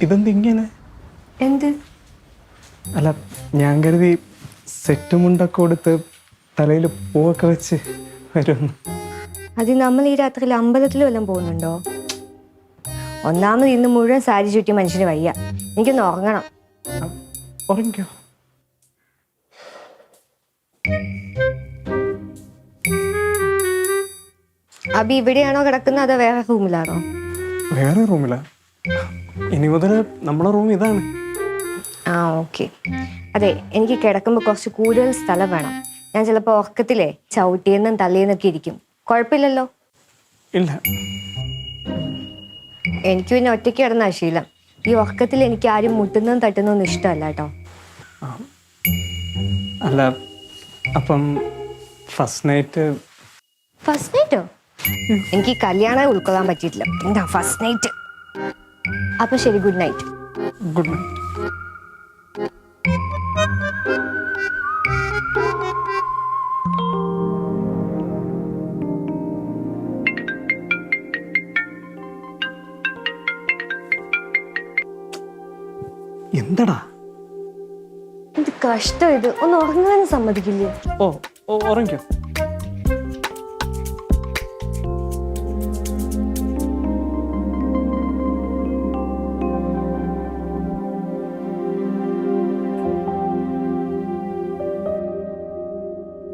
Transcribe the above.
ഇതെന്തിങ്ങനെ? എന്ത്? അല്ല, ഞാൻ കരുതി സെറ്റ് മുണ്ടൊക്കെ കൊടുത്ത് തലയിൽ പൂവൊക്കെ വെച്ച് വരുമെന്ന്. അത് നമ്മൾ ഈ രാത്രിയിൽ അമ്പലത്തിൽ വല്ലതും പോകുന്നുണ്ടോ? ഒന്നാമത് ഇന്ന് മുഴുവൻ സാരി ചുറ്റി മനുഷ്യന് വയ്യ. എനിക്കൊന്ന് ഉറങ്ങണം. ഉറങ്ങിക്കോ. അബി ഇവിടെയാണോ കിടക്കുന്നത് അതോ വേറെ റൂമിലാണോ? വേറെ റൂമിലാ. ഇനി മുതൽ നമ്മളെ റൂം ഇതാണ്. ആ ഓക്കെ. അതെ, എനിക്ക് കിടക്കുമ്പോൾ കുറച്ച് കൂടുതൽ സ്ഥലം വേണം. ഞാൻ ചിലപ്പോൾ ഉറക്കത്തിലേ ചവിട്ടിയെന്നും തള്ളിയെന്നൊക്കെ ഇരിക്കും. കുഴപ്പമില്ലല്ലോ? ഇല്ല. എനിക്ക് പിന്നെ ഒറ്റയ്ക്ക് കിടന്ന ശീലം. ഈ ഉറക്കത്തിൽ എനിക്ക് ആരും മുട്ടുന്നതും തട്ടുന്നതൊന്നും ഇഷ്ടമല്ല കേട്ടോ. അല്ല, അപ്പം ഫസ്റ്റ് നൈറ്റ്? ഫസ്റ്റ് നൈറ്റോ? എനിക്ക് കല്യാണം ഉൾക്കൊള്ളാൻ പറ്റിയിട്ടില്ല. എന്താ ഫസ്റ്റ് നൈറ്റ്? അപ്പൊ ശരി, ഗുഡ് നൈറ്റ്. Good night. എന്തടാ എന്ത് കഷ്ടം ഇത്! ഒന്ന് ഉറങ്ങാനും സമ്മതിക്കില്ലേ? ഓ, ഉറങ്ങിക്കോ.